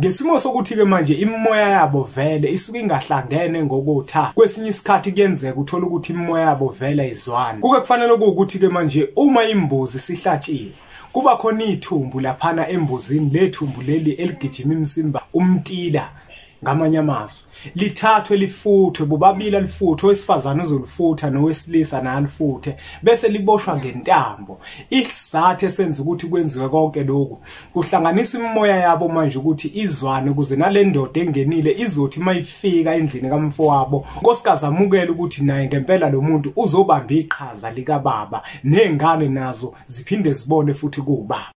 Ngesimo sokuthi ke manje imimoya yabo vele isuke ingahlangene ngokutha kwesinye isikhathi kuyenzeka uthola ukuthi imimoya yabo vele izwana. Kuke kufanele ukuthi ke manje uma imbuzi sihlatshiwe kuba khona ithumbu laphana embuzini, lethumbu leli eligijima imsimba umtila ngamanye amazwi lithathwe lifuthwe, bobabili alifuthwe, owesifazane uzolifutha nowesilisa naye alifuthe bese liboshwa ngentambo. Isizathu esenza ukuthi kwenziwe konke lokhu kuhlanganisa imimoya yabo manje ukuthi izwane ukuze nale ndoda engenile izothi mayifika endlini kamfowabo unkosikazi amukele ukuthi naye ngempela lo muntu uzobamba iqhaza lika baba, nezingane nazo ziphinde zibone futhi kuba.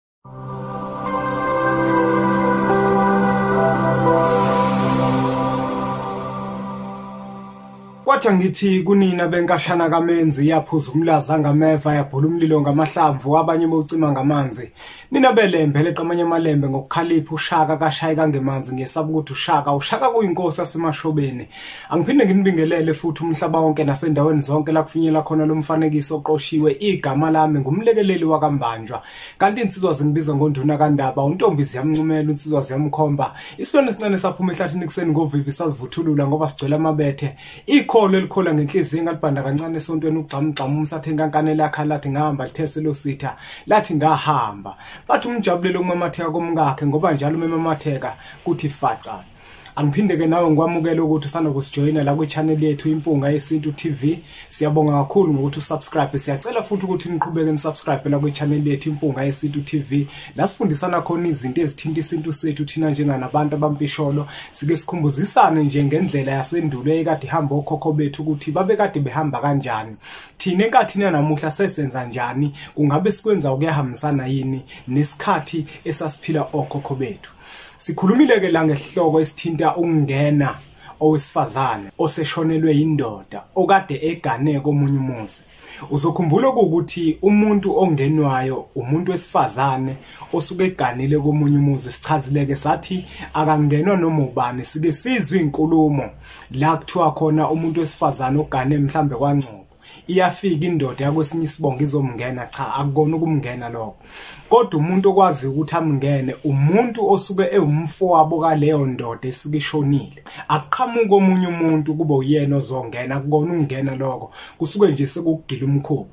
Kwathi ngithi kunina benkashana kaMenzi yaphuza umlaza ngameva yabhula umlilo ngamahlamvu abanye bocima ngamanzi. Nina belembe leqamanye amalembe ngokukhalipha uShaka kashayika ngemanzi ngesaba ukuthi uShaka kuyinkosi yasemashobeni. Angiphinde nginibingelele futhi umhlaba wonke nasendaweni zonke la kufinyela khona lo mfanekiso oqoshiwe. Igama lami ngumlekeleli wakambanjwa. Kanti insizwa zingibiza ngonduna kaNdaba, untombizi yamncumela insizwa ziyamkhomba. Isilwane esincane saphuma ehlathini kuseni ngovivi sazivuthulula ngoba sigcwele amabethe. Ikholo elikhola ngenhliziyo ngalibanda kancane esontweni ukugxamgxama umsathe nkankanela yakhe lathi ngahamba lithese lositha lathi ngahamba. Bathi umjabulelo kumamatheka komkakhe ngoba njalo umemamatheka kuthi faca. Angiphinde ke nawe ngikwamukela ukuthi usanda kusijoyina la kwi-channel yethu Impunga Yesintu TV. Siyabonga kakhulu ngokuthi usubscribe. Siyacela futhi ukuthi niqhubeke nisubscribe la kwi-channel yethu Impunga Yesintu TV. La sifundisana khona izinto ezithinta isintu sethu thina njenganabantu abampisholo. Sike sikhumbuzisane nje ngendlela yasendulo ekade ihamba okhokho bethu ukuthi babekade behamba kanjani. Thina enkathini namuhla sesenza njani? Kungabe sikwenza ukuyahambisana yini nesikhathi esasiphila okhokho bethu? Sikhulumile ke la ngesihloko esithinta ukungena owesifazane oseshonelwe indoda okade egane komunye umuzi. Uzokhumbula ukuthi umuntu ongenwayo umuntu wesifazane osuke eganile komunye umuzi. Sichazileke sathi akangenwa noma ubani, sike sizwe inkulumo la kuthiwa khona umuntu wesifazane ogane mhlambe kwaNgcobo iyafika indoda yakwesinye isibongo izomngena. Cha, akukona ukumngena lokho, kodwa umuntu okwazi ukuthi amngene umuntu osuke ewumfowabo kaleyo ndoda esuke ishonile. Aqhamuka omunye umuntu kube uyena ozongena, akukona ukungena lokho, kusuke nje sekugila umkhuba.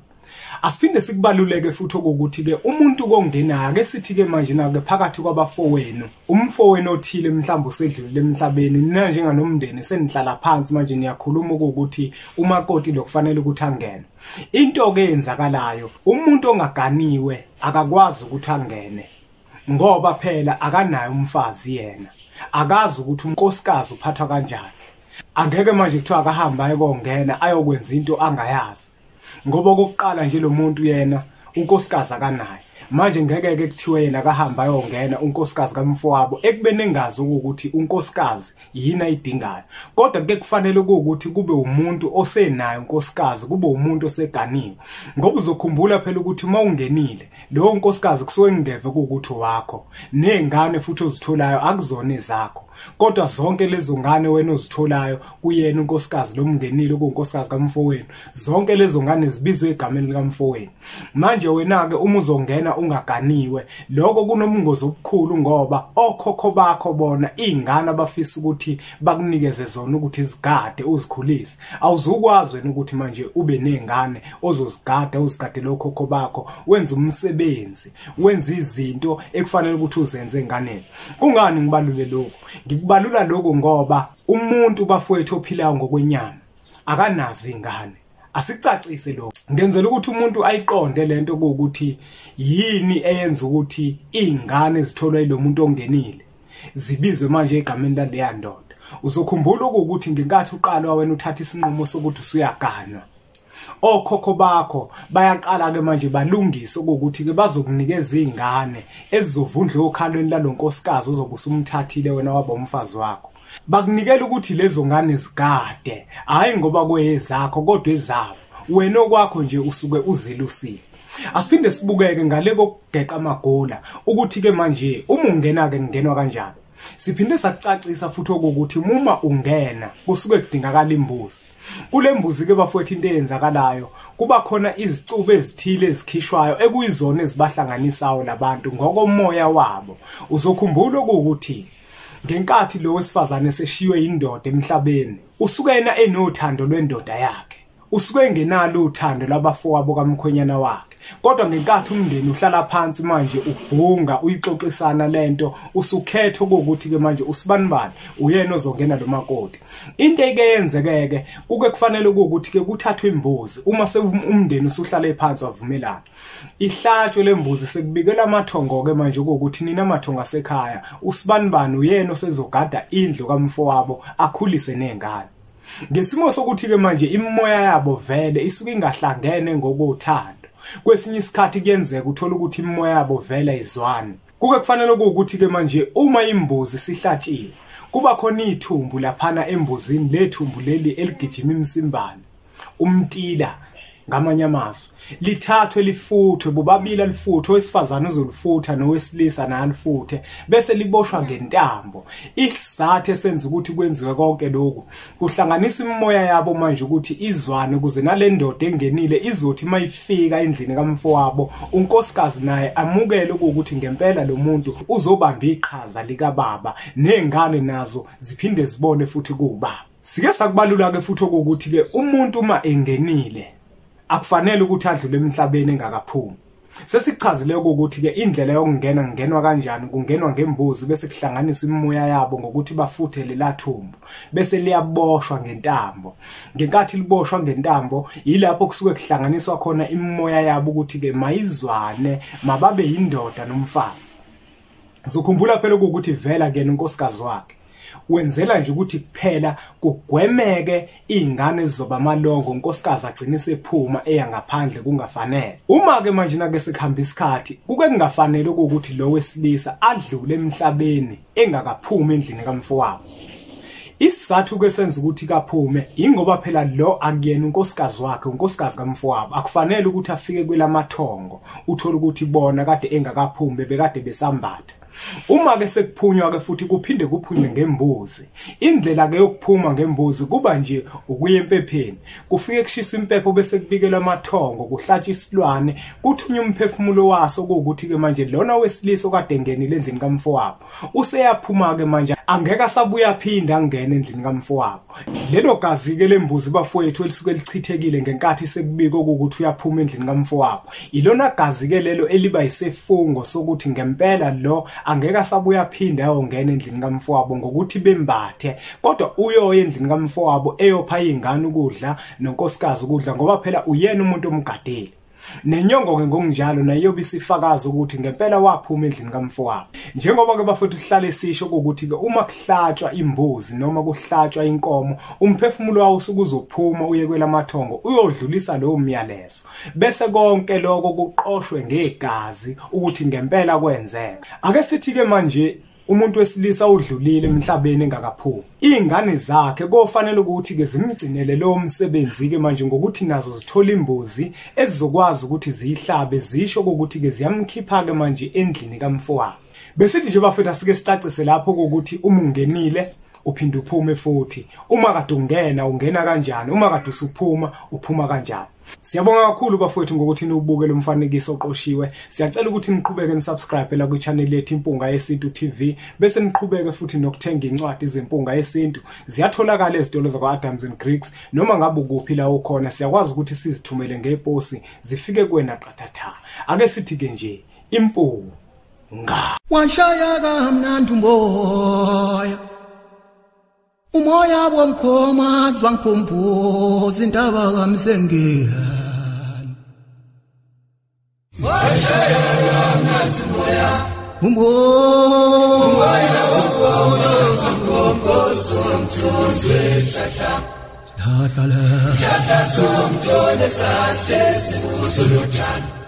Asiphinde sikubaluleke futhi ukuthi ke umuntu kongenayo ake sithi ke manje nake phakathi kwabafowenu, umfowenu othile mhlawumbe usedlulile emhlabeni, nina njenganomndeni senihlala phansi manje niyakhuluma ukuthi umakoti lokufanele ukuthi angene. Into ke yenzakalayo umuntu ongaganiwe akakwazi ukuthi angene ngoba phela akanayo umfazi yena, akazi ukuthi unkosikazi uphathwa kanjani. Angeke manje kuthiwa akahamba ayokongena ayokwenza into angayazi ngoba kokuqala nje lo muntu yena unkosikazi akanayo. Manje ngeke ke kuthiwe yena akahamba ayongena unkosikazi kamfowabo ekubene engazi ukuthi unkosikazi yini ayidingayo. Kodwa ke kufanele ukuthi kube umuntu osenayo unkosikazi, kube umuntu oseganiwe ngoba uzokhumbula phela ukuthi mawungenile lo unkosikazi kusuke ngeve ukuthi wakho, nezingane futhi ozitholayo akuzona ezakho, kodwa zonke lezo ngane wena ozitholayo kuyena unkosikazi lomngenile okunkosikazi kamfowenu. Zonke lezo ngane zibizwe egameni likaMfowenu. Manje wena ke uma uzongena ungaganiwe lokho kunobungozi obukhulu ngoba okhokho bakho bona izingane abafisa ukuthi bakunikeze zona ukuthi izigade uzikhulise. Awuzukwazi wena ukuthi manje ube nezingane ozozigada uzigade lokhokho bakho, wenza umsebenzi, wenza izinto ekufanele ukuthi uzenze enganeni. Kungani ngibalule lokho? Ngikubalula lokho ngoba umuntu bafowethu ophilayo ngokwenyama akanazi ingane. Asicacise lokho ngenzela ukuthi umuntu ayiqonde lento ukuthi yini eyenza ukuthi izingane zitholwe lo muntu ongenile zibizwe manje egameni laleya ndoda. Uzokhumbula ukuthi ngenkathi uqala wena uthatha isinqumo sokuthi usuyaganwa, okhokho bakho bayaqala ke manje balungise ukuthi ke bazokunikeza izingane ezizovundla okhalweni lalonkosikazi ozobe usumthathile wena waba umfazi wakho. Bakunikela ukuthi lezo ngane zigade, hayi ngoba kwezakho kodwa ezabo wena okwakho nje usuke uzilusile. Asiphinde sibukeke ngale kokugeqa amagola ukuthi ke manje uma ungena ke ngenwa kanjani. Siphinde sakucacisa futhi ukuthi uma ungena kusuke kudingakala imbuzi. Kule mbuzi ke bafowethu into eyenzakalayo kuba khona izicubu ezithile ezikhishwayo ekuyizona ezibahlanganisayo labantu ngokomoya wabo. Uzokhumbula ukuthi ngenkathi lo wesifazane seshiywe indoda emhlabeni usuke yena enothando lwendoda yakhe usuke engenalo uthando labafowabo kamkhwenyana wakhe kodwa ngenkathi umndeni uhlala phansi manje ubhunga uyixoxisana lento usukhetha ukuthi ke manje usibanibani uyena ozongena lo makoti into eyenzeke kuke kufanele ukuthi ke kuthathwe imbuzi uma umndeni usuhlala phansi wavumelana ihlatshwe lembuzi sekubikela amathongo ke manje ukuthi nina amathongo asekhaya usibanibani uyena osezogada indlu kamfowabo akhulise nezingane ngesimo sokuthi ke manje imimoya yabo vele isuke ingahlangene ngokuthanda kwesinye isikhathi kuyenzeka uthola ukuthi imimoya yabo vele izwane kuke kufanele ukuthi ke manje uma imbuzi sihlatshiwe kuba khona ithumbu laphana embuzini lethumbu leli eligijima imsimbane umtila ngamanye amazwi lithathwe lifuthwe bobabili alifuthwe owesifazane uzolifutha nowesilisa naye alifuthe bese liboshwa ngentambo isizathu esenza ukuthi kwenziwe konke lokhu kuhlanganiswa imimoya yabo manje ukuthi izwane ukuze nalendoda engenile izothi mayifika endlini kamfowabo unkosikazi naye amukele ukuthi ngempela lo muntu uzobamba iqhaza lika baba nezingane nazo ziphinde zibone futhi kuba sike sakubalula ke futhi ukuthi ke umuntu uma engenile akufanele ukuthi adlule emhlabeni engakaphumi sesichazile ukuthi ke indlela yokungena ngenwa kanjani kungenwa ngembuzi bese kuhlanganiswa imimoya yabo ngokuthi bafuthe lelathumbu bese liyaboshwa ngentambo ngenkathi liboshwa ngentambo yilapho kusuke kuhlanganiswa khona imimoya yabo ukuthi ke mayizwane mababe yindoda nomfazi zokhumbula phela ukuthi vela ke unkosikazi wakhe wenzela nje ukuthi kuphela kugwemeke izingane zizoba amalongo unkosikazi agcine sephuma eyangaphandle kungafanele uma ke manje nake sikhamba isikhathi kuke kungafanele ukuthi lo wesilisa adlule emhlabeni engakaphumi endlini kamfowabo isizathu ke senza ukuthi kaphume ingoba phela lo akuyena unkosikazi wakhe unkosikazi kamfowabo akufanele ukuthi afike kwelamathongo uthola ukuthi bona kade engakaphumi bekade besambatha uma ke sekuphunywa ke futhi kuphinde kuphunywe ngembuzi indlela ke yokuphuma ngembuzi kuba nje ukuya empepheni kufike kushisa impepho bese kubikela amathongo kuhlatshwa isilwane kuthunywa umphefumulo waso ukuthi ke manje lona wesilisa okade engenile endlini kamfowabo useyaphuma ke manje angeke asabuya phinda angene endlini kamfowabo lelo gazi ke lembuzi bafowethu elisuke lichithekile ngenkathi sekubika ukuthi uyaphuma endlini kamfowabo ilona gazi ke lelo eliba yisefungo sokuthi ngempela lo angeke asabuya phinda ayongena endlini kamfowabo ngokuthi bembathe kodwa uyoya endlini kamfowabo eyopha izingane ukudla nonkosikazi ukudla ngoba phela uyena umuntu omgadeli nenyongo ke ngokunjalo nayobe isifakaza ukuthi ngempela waphuma endlini kamfowabo njengoba ke bafethu sihlale sisho ukuthi ke uma kuhlatshwa imbuzi noma kuhlatshwa inkomo umphefumulo wawo usukuzophuma uye kwelamathongo uyodlulisa lo myalezo bese konke lokho kuqoshwe ngegazi ukuthi ngempela kwenzeka ake sithi ke manje umuntu wesilisa udlulile emhlabeni engakaphumi izingane zakhe kofanele ukuthi ke zimgcinele lo umsebenzi ke manje ngokuthi nazo zithola imbuzi ezizokwazi ukuthi ziyihlabe zisho ukuthi ke ziyamkhipha ke manje endlini kamfowabo besithi nje bafethu asike sicacise lapho ukuthi uma ungenile uphinde uphume futhi uma kade ungena kanjani uma kade usuphuma uphuma kanjani siyabonga kakhulu bafowethu ngokuthi niubuke lo mfanekiso oqoshiwe siyacela ukuthi niqhubeke nisubscribe la ku channel yethu Impunga Yesintu TV bese niqhubeke futhi nokuthenga incwadi zempunga yesintu ziyatholakala ezitolo zakwa Adams and Greeks noma ngabe ukuphi la ukhona siyakwazi ukuthi sizithumele ngeposi zifike kuwena qathatha ake sithi ke nje impunga washaya kamnandi umoya umoya womkhoma zwangkhumbuza indaba kamsengiyani washaya kamnandi umoya womkhoma zwangkhumbuza umthuzwe tata la tata somthole sathe sibuzulutana